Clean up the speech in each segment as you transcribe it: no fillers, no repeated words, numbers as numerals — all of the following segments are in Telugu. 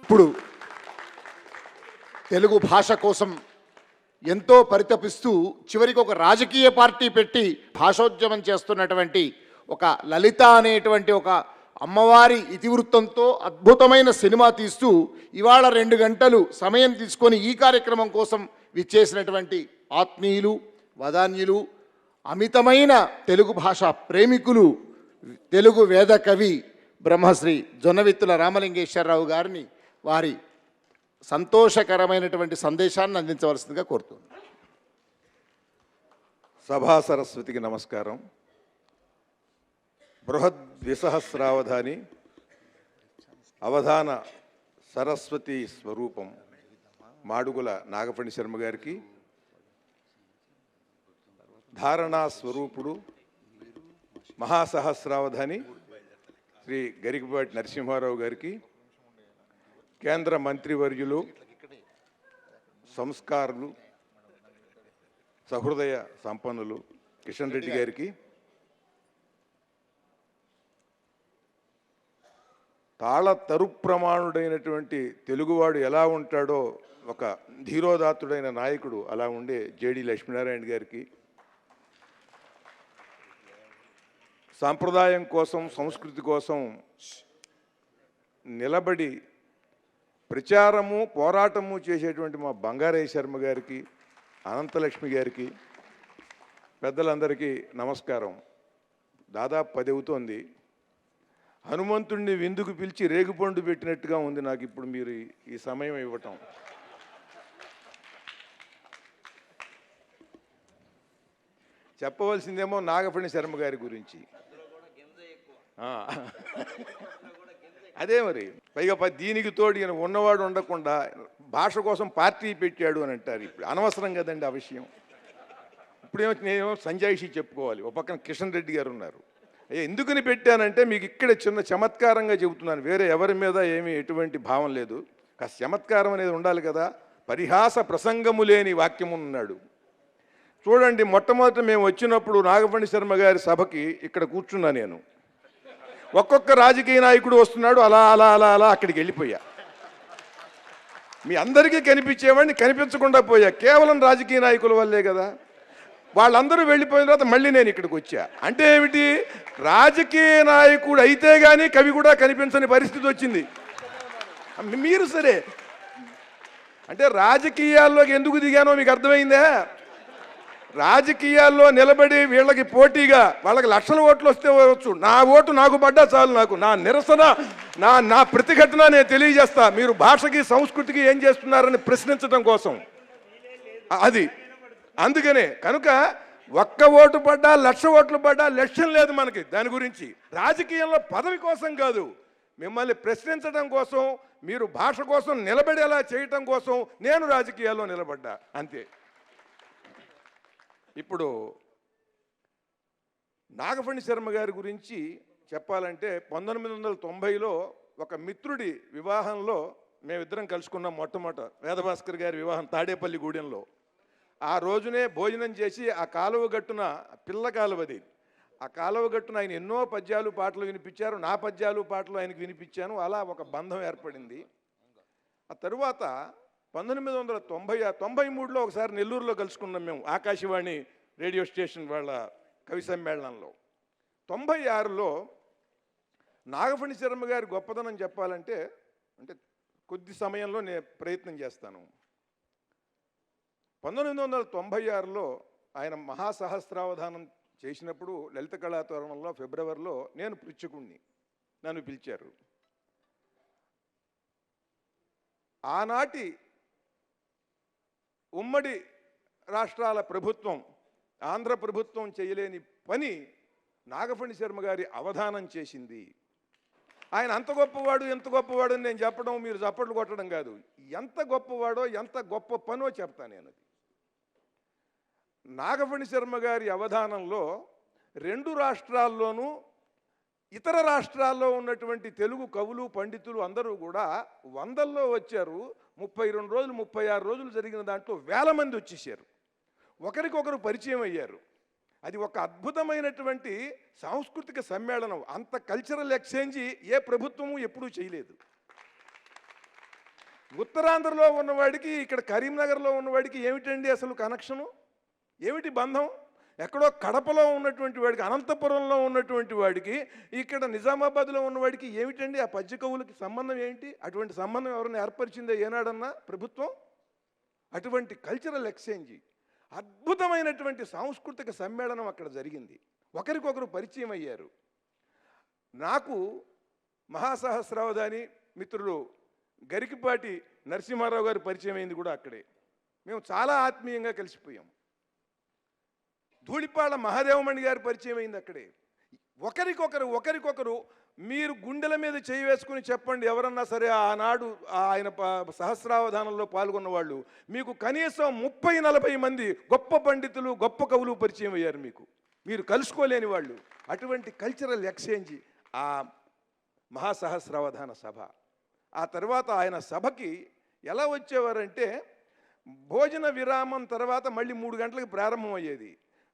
ఇప్పుడు తెలుగు భాష కోసం ఎంతో పరితపిస్తూ చివరికి ఒక రాజకీయ పార్టీ పెట్టి భాషోద్యమం చేస్తున్నటువంటి ఒక లలిత అనేటువంటి ఒక అమ్మవారి ఇతివృత్తంతో అద్భుతమైన సినిమా తీస్తూ ఇవాళ 2 గంటలు సమయం తీసుకొని ఈ కార్యక్రమం కోసం విచ్చేసినటువంటి ఆత్మీయులు వదాన్యులు అమితమైన తెలుగు భాష ప్రేమికులు తెలుగు వేద కవి బ్రహ్మశ్రీ జొన్నవిత్తుల రామలింగేశ్వరరావు గారిని వారి సంతోషకరమైనటువంటి సందేశాన్ని అందించవలసిందిగా కోరుతున్నాను. సభా సరస్వతికి నమస్కారం. బృహద్విసహస్రావధాని అవధాన సరస్వతి స్వరూపం మాడుగుల నాగఫణి శర్మ గారికి, ధారణా స్వరూపుడు మహాసహస్రావధాని శ్రీ గరికపాటి నరసింహారావు గారికి, కేంద్ర మంత్రివర్యులు సంస్కారులు సహృదయ సంపన్నులు కిషన్ రెడ్డి గారికి, తాళ తరు ప్రమాణుడైనటువంటి తెలుగువాడు ఎలా ఉంటాడో ఒక ధీరోదాత్తుడైన నాయకుడు అలా ఉండే జేడి లక్ష్మీనారాయణ గారికి, సాంప్రదాయం కోసం సంస్కృతి కోసం నిలబడి ప్రచారము పోరాటము చేసేటువంటి మా బంగారయ్య శర్మ గారికి, అనంతలక్ష్మి గారికి, పెద్దలందరికీ నమస్కారం. దాదాపు 10 అవుతోంది. హనుమంతుడిని విందుకు పిలిచి రేగుపండు పెట్టినట్టుగా ఉంది నాకు ఇప్పుడు మీరు ఈ సమయం ఇవ్వటం. చెప్పవలసిందేమో నాగఫణి శర్మ గారి గురించి. అదే మరి పైగా దీనికి తోడు ఈయన ఉన్నవాడు ఉండకుండా భాష కోసం పార్టీ పెట్టాడు అని అంటారు. ఇప్పుడు అనవసరం కదండి ఆ విషయం. ఇప్పుడేమో నేనేమో సంజాయిషి చెప్పుకోవాలి. ఒక పక్కన కిషన్ రెడ్డి గారు ఉన్నారు. ఎందుకని పెట్టానంటే మీకు ఇక్కడ చిన్న చమత్కారంగా చెబుతున్నాను. వేరే ఎవరి మీద ఏమీ ఎటువంటి భావం లేదు. కాస్త చమత్కారం అనేది ఉండాలి కదా. పరిహాస ప్రసంగము లేని వాక్యము ఉన్నాడు. చూడండి, మొట్టమొదట మేము వచ్చినప్పుడు నాగఫణి శర్మ గారి సభకి ఇక్కడ కూర్చున్నా నేను. ఒక్కొక్క రాజకీయ నాయకుడు వస్తున్నాడు, అలా అలా అలా అలా అక్కడికి వెళ్ళిపోయా. మీ అందరికీ కనిపించేవాడిని, కనిపించకుండా పోయా. కేవలం రాజకీయ నాయకుల వల్లే కదా. వాళ్ళందరూ వెళ్ళిపోయిన తర్వాత మళ్ళీ నేను ఇక్కడికి వచ్చా. అంటే ఏమిటి, రాజకీయ నాయకుడు అయితే కానీ కవి కూడా కనిపించని పరిస్థితి వచ్చింది. మీరు సరే అంటే రాజకీయాల్లోకి ఎందుకు దిగానో మీకు అర్థమైందా? రాజకీయాల్లో నిలబడి వీళ్ళకి పోటీగా వాళ్ళకి లక్షల ఓట్లు వస్తే వచ్చు, నా ఓటు నాకు పడ్డా చాలు, నాకు నా నిరసన నా ప్రతిఘటన నేను తెలియజేస్తా. మీరు భాషకి సంస్కృతికి ఏం చేస్తున్నారని ప్రశ్నించడం కోసం అది. అందుకనే కనుక ఒక్క ఓటు పడ్డా 1,00,000 ఓట్లు పడ్డా లక్ష్యం లేదు మనకి. దాని గురించి రాజకీయంలో పదవి కోసం కాదు, మిమ్మల్ని ప్రశ్నించడం కోసం, మీరు భాష కోసం నిలబడేలా చేయటం కోసం నేను రాజకీయాల్లో నిలబడ్డా, అంతే. ఇప్పుడు నాగఫణి శర్మ గారి గురించి చెప్పాలంటే 1990లో ఒక మిత్రుడి వివాహంలో మేమిద్దరం కలుసుకున్నాం. మొట్టమొదట వేదభాస్కర్ గారి వివాహం తాడేపల్లి గూడెంలో. ఆ రోజునే భోజనం చేసి ఆ కాలువ గట్టున, పిల్ల కాలువది, ఆ కాలువ గట్టున ఆయన ఎన్నో పద్యాలు పాటలు వినిపించారు. నా పద్యాలు పాటలు ఆయనకు వినిపించాను. అలా ఒక బంధం ఏర్పడింది. ఆ తరువాత 1993లో ఒకసారి నెల్లూరులో కలుసుకున్నాం మేము, ఆకాశవాణి రేడియో స్టేషన్ వాళ్ళ కవి సమ్మేళనంలో. 96లో నాగఫణి శర్మ గారి గొప్పదనం చెప్పాలంటే, అంటే కొద్ది సమయంలో నేను ప్రయత్నం చేస్తాను. 1996లో ఆయన మహాసహస్రావధానం చేసినప్పుడు లలిత కళాతోరణంలో ఫిబ్రవరిలో నేను పృచ్ఛకుణ్ణి, నన్ను పిలిచారు. ఆనాటి ఉమ్మడి రాష్ట్రాల ప్రభుత్వం, ఆంధ్ర ప్రభుత్వం చేయలేని పని నాగఫణి శర్మ గారి అవధానం చేసింది. ఆయన అంత గొప్పవాడు, ఎంత గొప్పవాడు అని నేను చెప్పడం, మీరు చప్పట్లు కొట్టడం కాదు. ఎంత గొప్పవాడో, ఎంత గొప్ప పనో చెప్తాను నేను. అది నాగఫణి శర్మ గారి అవధానంలో 2 రాష్ట్రాల్లోనూ ఇతర రాష్ట్రాల్లో ఉన్నటువంటి తెలుగు కవులు పండితులు అందరూ కూడా వందల్లో వచ్చారు. 32 రోజులు 36 రోజులు జరిగిన దాంట్లో వేల మంది వచ్చేసారు. ఒకరికొకరు పరిచయం అయ్యారు. అది ఒక అద్భుతమైనటువంటి సాంస్కృతిక సమ్మేళనం. అంత కల్చరల్ ఎక్స్చేంజ్ ఏ ప్రభుత్వము ఎప్పుడూ చేయలేదు. ఉత్తరాంధ్రలో ఉన్నవాడికి ఇక్కడ కరీంనగర్లో ఉన్నవాడికి ఏమిటండి అసలు కనెక్షను, ఏమిటి బంధం? ఎక్కడో కడపలో ఉన్నటువంటి వాడికి, అనంతపురంలో ఉన్నటువంటి వాడికి, ఇక్కడ నిజామాబాద్లో ఉన్నవాడికి ఏమిటండి ఆ పద్య కవులకి సంబంధం ఏంటి? అటువంటి సంబంధం ఎవరైనా ఏర్పరిచిందో ఏనాడన్నా ప్రభుత్వం? అటువంటి కల్చరల్ ఎక్స్చేంజ్, అద్భుతమైనటువంటి సాంస్కృతిక సమ్మేళనం అక్కడ జరిగింది. ఒకరికొకరు పరిచయం అయ్యారు. నాకు మహాసహస్రావధాని మిత్రులు గరికిపాటి నరసింహారావు గారు పరిచయం అయింది కూడా అక్కడే. మేము చాలా ఆత్మీయంగా కలిసిపోయాం. ధూళిపాళ మహాదేవమణి గారు పరిచయం అయింది అక్కడే. ఒకరికొకరు మీరు గుండెల మీద చేయి వేసుకుని చెప్పండి ఎవరన్నా సరే ఆనాడు ఆయన సహస్రావధానంలో పాల్గొన్న వాళ్ళు, మీకు కనీసం 30-40 మంది గొప్ప పండితులు గొప్ప కవులు పరిచయం అయ్యారు మీకు, మీరు కలుసుకోలేని వాళ్ళు. అటువంటి కల్చరల్ ఎక్స్చేంజ్ ఆ మహాసహస్రావధాన సభ. ఆ తర్వాత ఆయన సభకి ఎలా వచ్చేవారంటే, భోజన విరామం తర్వాత మళ్ళీ 3 గంటలకు ప్రారంభం అయ్యేది.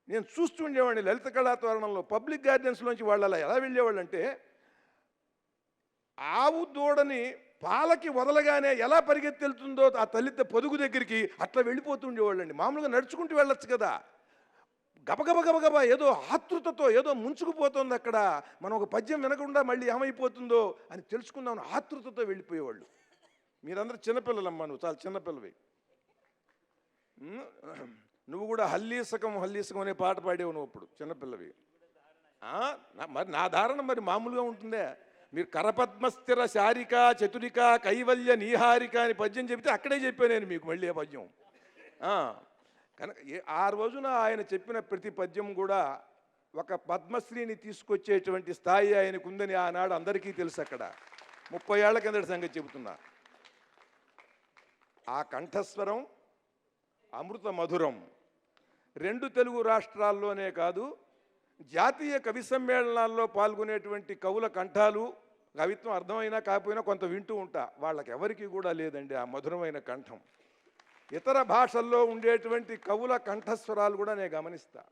నేను చూస్తూ ఉండేవాడిని లలిత కళాతోరణంలో పబ్లిక్ గార్డెన్స్లోంచి వాళ్ళు అలా ఎలా వెళ్ళేవాళ్ళు అంటే, ఆవు దూడని పాలకి వదలగానే ఎలా పరిగెత్తెళ్తుందో ఆ తల్లి పొదుగు దగ్గరికి అట్లా వెళ్ళిపోతూ ఉండేవాళ్ళండి. మామూలుగా నడుచుకుంటూ వెళ్ళొచ్చు కదా, గబగబా ఏదో ఆతృతతో ఏదో ముంచుకుపోతుంది అక్కడ, మనం ఒక పద్యం వినకుండా మళ్ళీ ఏమైపోతుందో అని తెలుసుకుందామని ఆతృతతో వెళ్ళిపోయేవాళ్ళు. మీరందరూ చిన్నపిల్లలమ్మా, నువ్వు చాలా చిన్నపిల్లవి. నువ్వు కూడా హల్లీసకం అనే పాట పాడేవు నువ్వు అప్పుడు చిన్నపిల్లవి. మరి నా ధారణ మరి మామూలుగా ఉంటుందే. మీరు కరపద్మస్థిర శారిక చతురిక కైవల్య నీహారిక అని పద్యం చెబితే అక్కడే చెప్పాను నేను మీకు మళ్ళీ ఆ పద్యం. కనుక ఆ రోజున ఆయన చెప్పిన ప్రతి పద్యం కూడా ఒక పద్మశ్రీని తీసుకొచ్చేటువంటి స్థాయి ఆయనకు ఉందని ఆనాడు అందరికీ తెలుసు. అక్కడ 30 ఏళ్ల కిందటి సంగతి చెబుతున్నా. ఆ కంఠస్వరం అమృత మధురం. 2 తెలుగు రాష్ట్రాల్లోనే కాదు, జాతీయ కవి సమ్మేళనాల్లో పాల్గొనేటువంటి కవుల కంఠాలు, కవిత్వం అర్థమైనా కాకపోయినా కొంత వింటూ ఉంటా, వాళ్ళకి ఎవరికి కూడా లేదండి ఆ మధురమైన కంఠం. ఇతర భాషల్లో ఉండేటువంటి కవుల కంఠస్వరాలు కూడా నేను గమనిస్తా.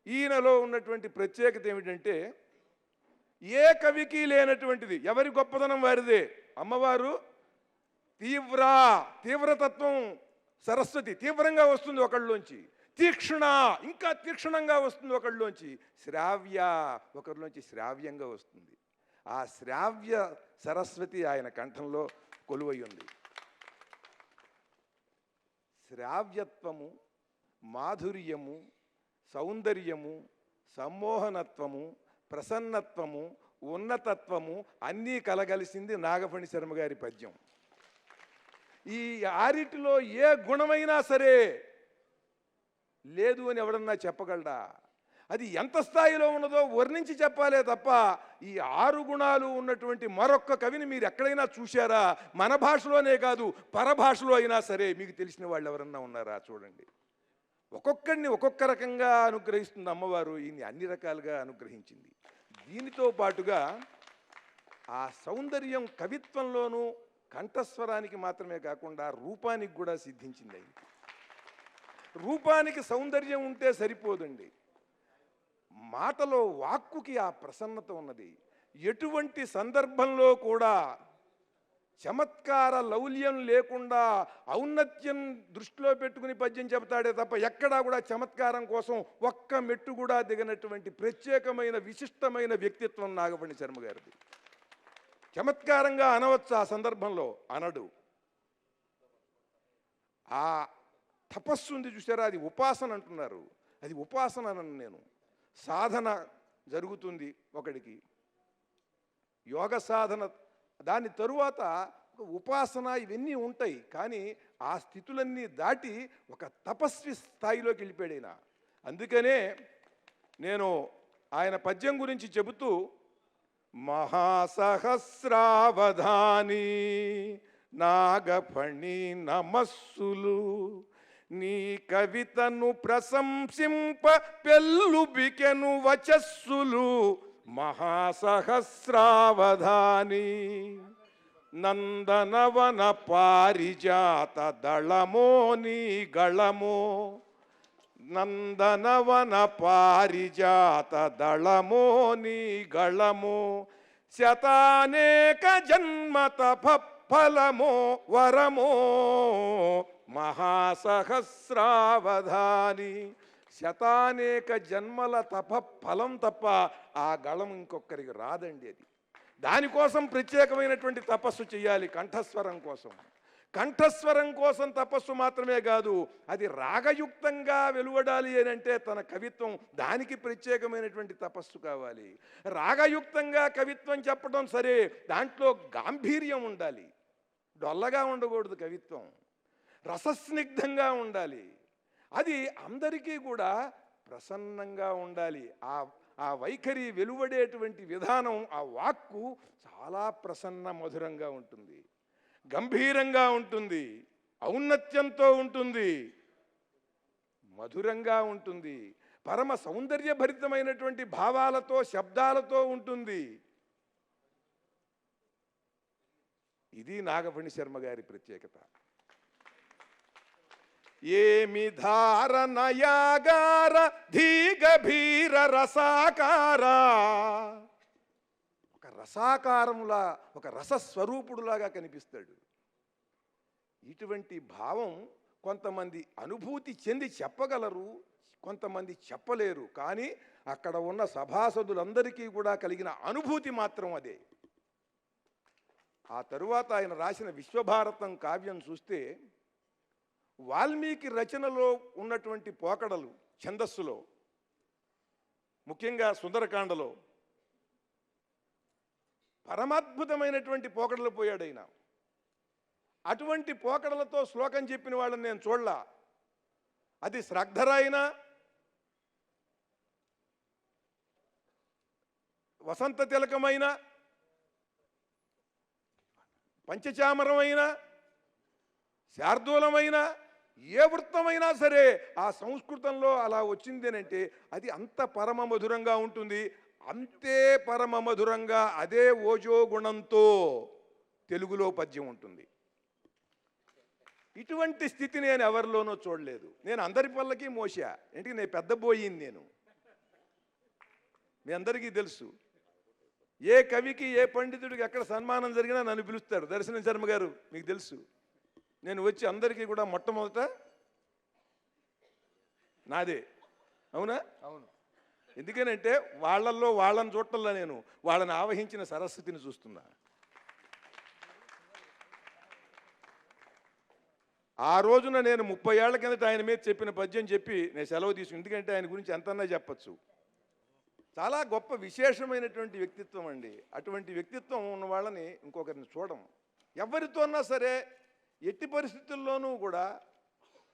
ఈయనలో ఉన్నటువంటి ప్రత్యేకత ఏమిటంటే, ఏ కవికి లేనటువంటిది, ఎవరి గొప్పదనం వారిదే. అమ్మవారు తీవ్రతత్వం సరస్వతి తీవ్రంగా వస్తుంది ఒకళ్ళలోంచి, తీక్షణ ఇంకా తీక్షణంగా వస్తుంది ఒకళ్ళలోంచి, శ్రావ్య ఒకరిలోంచి శ్రావ్యంగా వస్తుంది. ఆ శ్రావ్య సరస్వతి ఆయన కంఠంలో కొలువై ఉంది. శ్రావ్యత్వము, మాధుర్యము, సౌందర్యము, సమ్మోహనత్వము, ప్రసన్నత్వము, ఉన్నతత్వము అన్నీ కలగలిసింది నాగఫణి శర్మ గారి పద్యం. ఈ ఆరిటిలో ఏ గుణమైనా సరే లేదు అని ఎవడన్నా చెప్పగలడా? అది ఎంత స్థాయిలో ఉన్నదో వర్ణించి చెప్పాలే తప్ప, ఈ 6 గుణాలు ఉన్నటువంటి మరొక్క కవిని మీరు ఎక్కడైనా చూశారా? మన భాషలోనే కాదు పరభాషలో అయినా సరే మీకు తెలిసిన వాళ్ళు ఎవరన్నా ఉన్నారా? చూడండి, ఒక్కొక్కడిని ఒక్కొక్క రకంగా అనుగ్రహిస్తుంది అమ్మవారు. ఈయన్ని అన్ని రకాలుగా అనుగ్రహించింది. దీనితో పాటుగా ఆ సౌందర్యం కవిత్వంలోనూ కంఠస్వరానికి మాత్రమే కాకుండా రూపానికి కూడా సిద్ధించింది. రూపానికి సౌందర్యం ఉంటే సరిపోదండి, మాటలో వాక్కుకి ఆ ప్రసన్నత ఉన్నది. ఎటువంటి సందర్భంలో కూడా చమత్కార లౌల్యం లేకుండా ఔన్నత్యం దృష్టిలో పెట్టుకుని పద్యం చెబుతాడే తప్ప ఎక్కడా కూడా చమత్కారం కోసం ఒక్క మెట్టు కూడా దిగనటువంటి ప్రత్యేకమైన విశిష్టమైన వ్యక్తిత్వం నాగఫణి శర్మ గారిది. చమత్కారంగా అనవచ్చు ఆ సందర్భంలో, అనడు. ఆ తపస్సు ఉంది చూసారా, అది ఉపాసన అంటున్నారు. అది ఉపాసన అనను నేను, సాధన జరుగుతుంది ఒకడికి, యోగ సాధన. దాని తరువాత ఉపాసన ఇవన్నీ ఉంటాయి. కానీ ఆ స్థితులన్నీ దాటి ఒక తపస్వి స్థాయిలోకి వెళ్ళిపోయాడు. అందుకనే నేను ఆయన పద్యం గురించి చెబుతూ, మహాసహస్రావధాని నాగఫణి నమస్సులు, నీ కవితను ప్రశంసింప పెల్లుబికెను వచస్సులు, మహాసహస్రావధాని నందనవన పారిజాత దళమో నీ గళమో, నందనవన పారిజాత దళమో నీ గళమో శతానేక జన్మ తపఫలమో వరమో మహాసహస్రావధాని. శతానేక జన్మల ఫలం తప్ప ఆ గళం ఇంకొకరికి రాదండి. అది దానికోసం ప్రత్యేకమైనటువంటి తపస్సు చేయాలి. కంఠస్వరం కోసం, కంఠస్వరం కోసం తపస్సు మాత్రమే కాదు, అది రాగయుక్తంగా వెలువడాలి అని అంటే తన కవిత్వం దానికి ప్రత్యేకమైనటువంటి తపస్సు కావాలి. రాగయుక్తంగా కవిత్వం చెప్పడం సరే, దాంట్లో గాంభీర్యం ఉండాలి, డొల్లగా ఉండకూడదు. కవిత్వం రసస్నిగ్ధంగా ఉండాలి, అది అందరికీ కూడా ప్రసన్నంగా ఉండాలి. ఆ వైఖరి వెలువడేటువంటి విధానం, ఆ వాక్కు చాలా ప్రసన్న మధురంగా ఉంటుంది, గంభీరంగా ఉంటుంది, ఔన్నత్యంతో ఉంటుంది, మధురంగా ఉంటుంది, పరమ సౌందర్యభరితమైనటువంటి భావాలతో శబ్దాలతో ఉంటుంది. ఇది నాగఫణి శర్మ గారి ప్రత్యేకత. ఏమి ధారనయాగార ధీగభీర రసాకార, ఒక రసాకారంలా, ఒక రసస్వరూపుడులాగా కనిపిస్తాడు. ఇటువంటి భావం కొంతమంది అనుభూతి చెంది చెప్పగలరు, కొంతమంది చెప్పలేరు. కానీ అక్కడ ఉన్న సభాసదులందరికీ కూడా కలిగిన అనుభూతి మాత్రం అదే. ఆ తరువాత ఆయన రాసిన విశ్వభారతం కావ్యం చూస్తే వాల్మీకి రచనలో ఉన్నటువంటి పోకడలు ఛందస్సులో, ముఖ్యంగా సుందరకాండలో పరమాద్భుతమైనటువంటి పోకడలు పోయాడు ఆయన. అటువంటి పోకడలతో శ్లోకం చెప్పిన వాళ్ళని నేను చూడలా. అది శ్రద్ధర అయినా, వసంత తిలకమైన, పంచచామరమైన, శార్దూలమైన, ఏ వృత్తమైనా సరే ఆ సంస్కృతంలో అలా వచ్చింది అంటే అది అంత పరమ మధురంగా ఉంటుంది. అంతే పరమ మధురంగా అదే ఓజో గుణంతో తెలుగులో పద్యం ఉంటుంది. ఇటువంటి స్థితి నేను ఎవరిలోనూ చూడలేదు. నేను అందరి పళ్ళకి మోసా, ఏంటి నేను పెద్ద పోయింది. నేను మీ అందరికీ తెలుసు, ఏ కవికి ఏ పండితుడికి ఎక్కడ సన్మానం జరిగినా నన్ను పిలుస్తారు. దర్శనం శర్మ గారు మీకు తెలుసు, నేను వచ్చి అందరికీ కూడా మొట్టమొదట నాదే. అవునా? అవును. ఎందుకనంటే వాళ్ళల్లో వాళ్ళని చూడటంలో నేను వాళ్ళని ఆవహించిన సరస్వతిని చూస్తున్నా. ఆ రోజున నేను 30 ఏళ్ల కిందట ఆయన మీద చెప్పిన పద్యం చెప్పి నేను సెలవు తీసుకుని, ఎందుకంటే ఆయన గురించి ఎంతన్నా చెప్పచ్చు. చాలా గొప్ప విశేషమైనటువంటి వ్యక్తిత్వం అండి. అటువంటి వ్యక్తిత్వం ఉన్న వాళ్ళని ఇంకొకరిని చూడం. ఎవరితోన్నా సరే ఎట్టి పరిస్థితుల్లోనూ కూడా,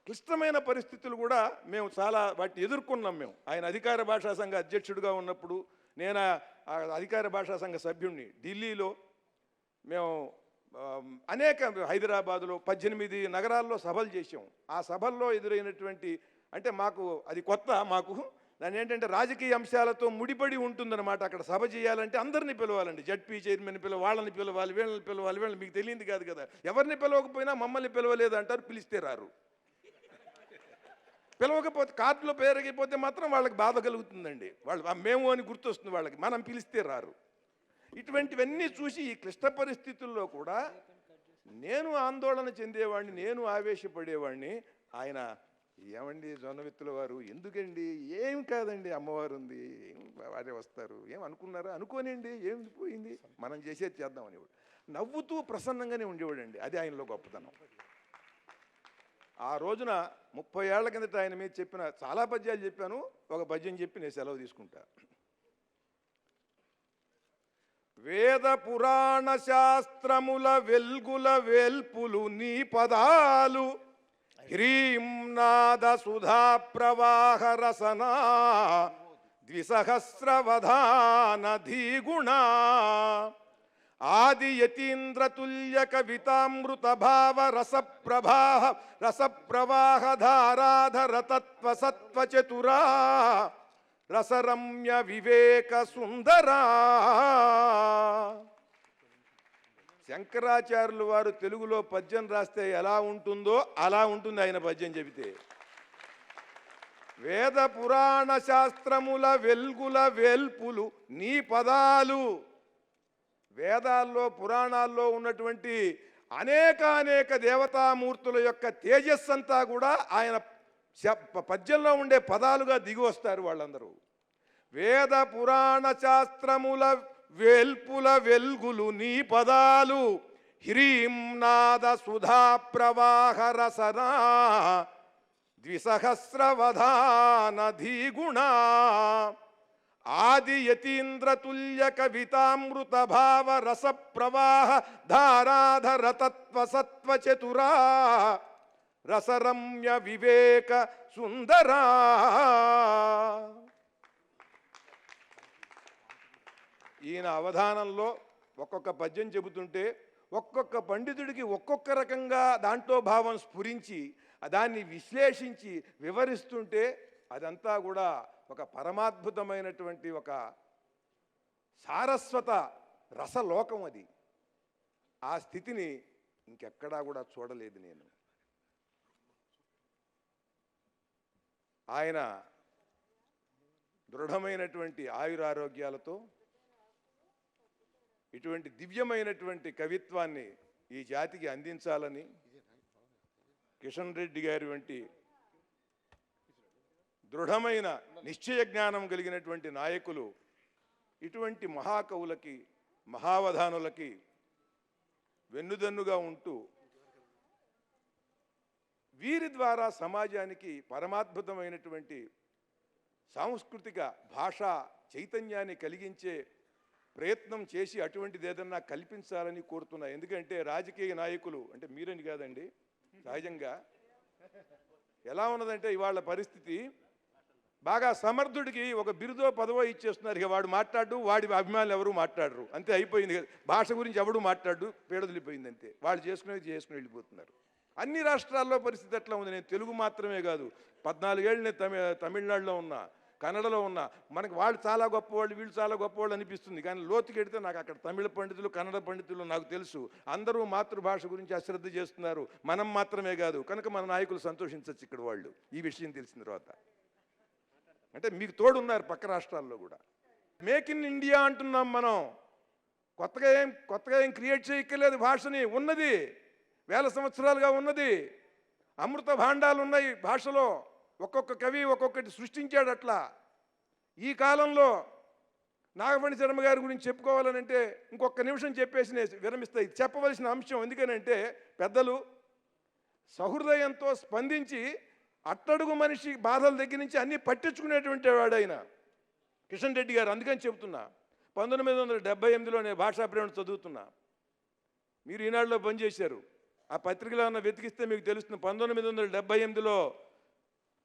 క్లిష్టమైన పరిస్థితులు కూడా మేము చాలా వాటిని ఎదుర్కొన్నాం. మేము ఆయన అధికార భాషా సంఘ అధ్యక్షుడిగా ఉన్నప్పుడు, నేను అధికార భాషా సంఘ సభ్యుడిని. ఢిల్లీలో మేము అనేక, హైదరాబాదులో 18 నగరాల్లో సభలు చేసాం. ఆ సభల్లో ఎదురైనటువంటి, అంటే మాకు అది కొత్త, మాకు దాని ఏంటంటే రాజకీయ అంశాలతో ముడిపడి ఉంటుందన్నమాట. అక్కడ సభ చేయాలంటే అందరినీ పిలవాలండి. జడ్పీ చైర్మన్ వాళ్ళని పిలవాలి, వీళ్ళని పిలవాలి, వీళ్ళని మీకు తెలియదు కాదు కదా. ఎవరిని పిలవకపోయినా మమ్మల్ని పిలవలేదు అంటారు, పిలిస్తే రారు. పిలవకపోతే కార్డులో పేరగిపోతే మాత్రం వాళ్ళకి బాధ కలుగుతుందండి. వాళ్ళు మేము అని గుర్తొస్తుంది వాళ్ళకి, మనం పిలిస్తే రారు. ఇటువంటివన్నీ చూసి ఈ క్లిష్ట పరిస్థితుల్లో కూడా నేను ఆందోళన చెందేవాడిని, నేను ఆవేశపడేవాడిని. ఆయన, ఏమండి జొన్నవిత్తుల వారు, ఎందుకండి, ఏం కాదండి, అమ్మవారు ఉంది, ఏం వారే వస్తారు, ఏం అనుకున్నారా, అనుకోనండి, ఏం పోయింది, మనం చేసేది చేద్దాం అనేవాడు. నవ్వుతూ ప్రసన్నంగానే ఉండేవాడండి. అది ఆయనలో గొప్పతనం. ఆ రోజున 30 ఏళ్ల కిందట ఆయన మీద చెప్పిన చాలా పద్యాలు చెప్పాను. ఒక పద్యం చెప్పి నేను సెలవు తీసుకుంటా. వేద పురాణ శాస్త్రముల వెల్గుల వేల్పులు నీ పదాలు, హ్రీం నాద సుధా ప్రవాహ రసనా ద్విసహస్రవధాన ధీగుణ, ఆది యతీంద్రతుల్య కవితామృత భావ రసప్రవాహ ధారాధర తత్వ సత్వ చతురా రసరమ్య వివేక సుందరా. శంకరాచార్యులు వారు తెలుగులో పద్యం రాస్తే ఎలా ఉంటుందో అలా ఉంటుంది ఆయన పద్యం చెబితే. వేద పురాణ శాస్త్రముల వెల్గుల వేల్పులు నీ పదాలు. వేదాల్లో పురాణాల్లో ఉన్నటువంటి అనేక దేవతామూర్తుల యొక్క తేజస్సంతా కూడా ఆయన పద్యంలో ఉండే పదాలుగా దిగి వస్తారు వాళ్ళందరూ. వేద పురాణ శాస్త్రముల వేల్పుల వెల్గులు నీ పదాలు, హ్రీం నాద సుధా ప్రవాహ రసనా ద్విసహస్రవధానధీగుణ ఆది యతీంద్రతుల్య కవితామృత భావ రస ప్రవాహ ధారాధర తత్వ సత్వ చతురా రసరమ్య వివేక సుందరా. ఈయన అవధానంలో ఒక్కొక్క పద్యం చెబుతుంటే ఒక్కొక్క పండితుడికి ఒక్కొక్క రకంగా దాంట్లో భావం స్ఫురించి దాన్ని విశ్లేషించి వివరిస్తుంటే అదంతా కూడా ఒక పరమాద్భుతమైనటువంటి ఒక సారస్వత రసలోకం. అది ఆ స్థితిని ఇంకెక్కడా కూడా చూడలేదు నేను. ఆయన దృఢమైనటువంటి ఆయురారోగ్యాలతో ఇటువంటి దివ్యమైనటువంటి కవిత్వాన్ని ఈ జాతికి అందించాలని కిషన్ రెడ్డి గారి వంటి దృఢమైన నిశ్చయ జ్ఞానం కలిగినటువంటి నాయకులు ఇటువంటి మహాకవులకి మహావధానులకి వెన్నుదన్నుగా ఉంటూ వీరి ద్వారా సమాజానికి పరమాద్భుతమైనటువంటి సాంస్కృతిక భాషా చైతన్యాన్ని కలిగించే ప్రయత్నం చేసి అటువంటిది ఏదన్నా కల్పించాలని కోరుతున్నా. ఎందుకంటే రాజకీయ నాయకులు అంటే మీరని కాదండి, సహజంగా ఎలా ఉన్నదంటే ఇవాళ పరిస్థితి బాగా సమర్థుడికి ఒక బిరుదో పదవో ఇచ్చేస్తున్నారు. ఇక వాడు మాట్లాడు, వాడి అభిమానులు ఎవరు మాట్లాడరు, అంతే అయిపోయింది. భాష గురించి ఎవడు మాట్లాడు, పేడదిలిపోయింది అంతే. వాళ్ళు చేసుకుని వెళ్ళిపోతున్నారు. అన్ని రాష్ట్రాల్లో పరిస్థితి ఎట్లా ఉంది. నేను తెలుగు మాత్రమే కాదు, 14 ఏళ్ళు నేను తమిళనాడులో ఉన్నా, కన్నడలో ఉన్నా. మనకి వాళ్ళు చాలా గొప్పవాళ్ళు, వీళ్ళు చాలా గొప్పవాళ్ళు అనిపిస్తుంది. కానీ లోతుకెడితే నాకు అక్కడ తమిళ పండితులు, కన్నడ పండితులు నాకు తెలుసు. అందరూ మాతృభాష గురించి అశ్రద్ధ చేస్తున్నారు, మనం మాత్రమే కాదు. కనుక మన నాయకులు సంతోషించవచ్చు ఇక్కడ వాళ్ళు ఈ విషయం తెలిసిన తర్వాత. అంటే మీకు తోడున్నారు పక్క రాష్ట్రాల్లో కూడా. మేక్ ఇన్ ఇండియా అంటున్నాం మనం. కొత్తగా ఏం క్రియేట్ చేయక్కర్లేదు. భాషని ఉన్నది వేల సంవత్సరాలుగా ఉన్నది. అమృత భాండాలు ఉన్నాయి భాషలో. ఒక్కొక్క కవి ఒక్కొక్కటి సృష్టించాడు. అట్లా ఈ కాలంలో నాగమణి శర్మ గారి గురించి చెప్పుకోవాలనంటే ఇంకొక నిమిషం చెప్పేసి నేను విరమిస్తాయి. చెప్పవలసిన అంశం ఎందుకనంటే పెద్దలు సహృదయంతో స్పందించి అట్టడుగు మనిషి బాధల దగ్గర నుంచి అన్నీ పట్టించుకునేటువంటి వాడు ఆయన కిషన్ రెడ్డి గారు. అందుకని చెబుతున్నా, 1978లో నేను భాషా ప్రేరణ చదువుతున్నా. మీరు ఈనాడులో పనిచేశారు. ఆ పత్రికలో ఉన్న వెతికిస్తే మీకు తెలుస్తుంది. 1978లో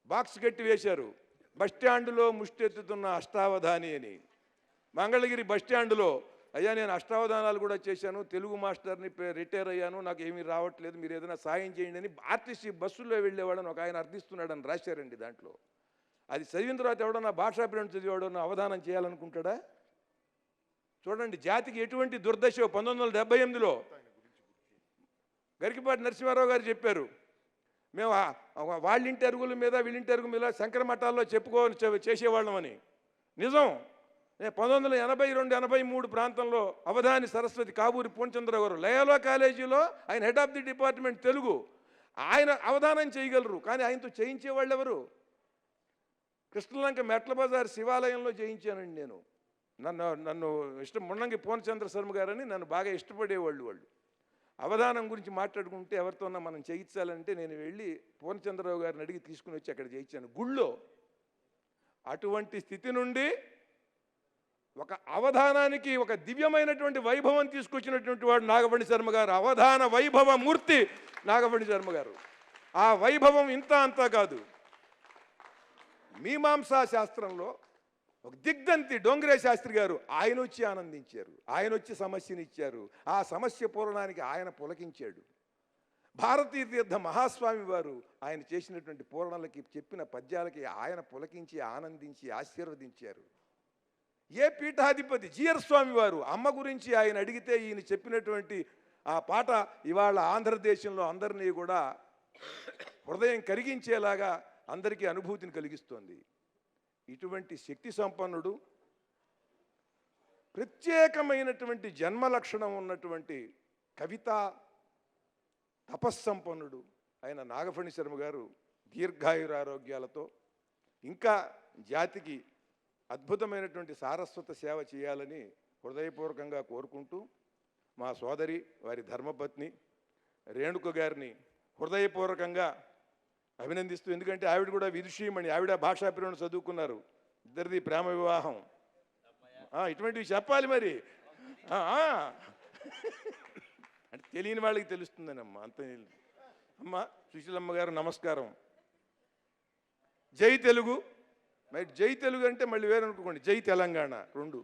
బాక్స్ కట్టి వేశారు, బస్టాండులో ముష్టెత్తుతున్న అష్టావధాని అని. మంగళగిరి బస్టాండులో, అయ్యా నేను అష్టావధానాలు కూడా చేశాను, తెలుగు మాస్టర్ని, రిటైర్ అయ్యాను, నాకు ఏమీ రావట్లేదు, మీరు ఏదైనా సాయం చేయండి అని ఆర్టీసీ బస్సుల్లో వెళ్ళేవాడని ఒక ఆయన అర్థిస్తున్నాడని రాశారండి దాంట్లో. అది చదివిన తర్వాత ఎవడన్నా భాషా ప్రేరణ చదివాడన్నా అవధానం చేయాలనుకుంటాడా? చూడండి జాతికి ఎటువంటి దుర్దశ. 1978లో గరికపాటి నరసింహారావు గారు చెప్పారు, మేము వాళ్ళింటి అరుగుల మీద వీళ్ళింటి అరుగు మీద శంకర మఠాల్లో చేసేవాళ్ళమని. నిజం. నేను 1982-83 ప్రాంతంలో అవధాని సరస్వతి కాబూరి పూర్ణచంద్రరావు గారు లయోలా కాలేజీలో ఆయన head of the department Telugu. ఆయన అవధానం చేయగలరు, కానీ ఆయనతో చేయించేవాళ్ళు ఎవరు? కృష్ణలంక మెట్ల బజార్ శివాలయంలో చేయించానండి నేను. నన్ను ఇష్టం మున్నంగి పూర్ణచంద్ర శర్మ గారని నన్ను బాగా ఇష్టపడేవాళ్ళు. వాళ్ళు అవధానం గురించి మాట్లాడుకుంటే ఎవరితోన్నా మనం చేయించాలంటే నేను వెళ్ళి పూర్ణచంద్రరావు గారిని అడిగి తీసుకుని వచ్చి అక్కడ చేయించాను గుళ్ళో. అటువంటి స్థితి నుండి ఒక అవధానానికి ఒక దివ్యమైనటువంటి వైభవం తీసుకొచ్చినటువంటి వాడు నాగమణి శర్మ గారు. అవధాన వైభవ మూర్తి నాగమణి శర్మ గారు. ఆ వైభవం ఇంత అంతా కాదు. మీమాంసా శాస్త్రంలో ఒక దిగ్ధంతి డోంగ్రే శాస్త్రి గారు ఆయన వచ్చి ఆనందించారు, ఆయన వచ్చి సమస్యని ఇచ్చారు. ఆ సమస్య పూరణానికి ఆయన పులకించాడు. భారతీ తీర్థ మహాస్వామి వారు ఆయన చేసినటువంటి పూరణలకి చెప్పిన పద్యాలకి ఆయన పులకించి ఆనందించి ఆశీర్వదించారు. ఏ పీఠాధిపతి జిఆర్ స్వామి వారు అమ్మ గురించి ఆయన అడిగితే ఈయన చెప్పినటువంటి ఆ పాట ఇవాళ ఆంధ్రదేశంలో అందరినీ కూడా హృదయం కరిగించేలాగా అందరికీ అనుభూతిని కలిగిస్తోంది. ఇటువంటి శక్తి సంపన్నుడు, ప్రత్యేకమైనటువంటి జన్మ లక్షణం ఉన్నటువంటి కవితా తపస్సంపన్నుడు ఆయన నాగఫణి శర్మ గారు దీర్ఘాయురారోగ్యాలతో ఇంకా జాతికి అద్భుతమైనటువంటి సారస్వత సేవ చేయాలని హృదయపూర్వకంగా కోరుకుంటూ, మా సోదరి వారి ధర్మపత్ని రేణుక గారిని హృదయపూర్వకంగా అభినందిస్తూ, ఎందుకంటే ఆవిడ కూడా విదుషీమణి, ఆవిడ భాషా పిల్లలు చదువుకున్నారు, ఇద్దరిది ప్రేమ వివాహం. ఇటువంటివి చెప్పాలి మరి. అంటే తెలియని వాళ్ళకి తెలుస్తుందని అమ్మ, అంత అమ్మ సుశీలమ్మ గారు నమస్కారం. జై తెలుగు. మరి జై తెలుగు అంటే మళ్ళీ వేరే అనుకోండి, జై తెలంగాణ రెండు.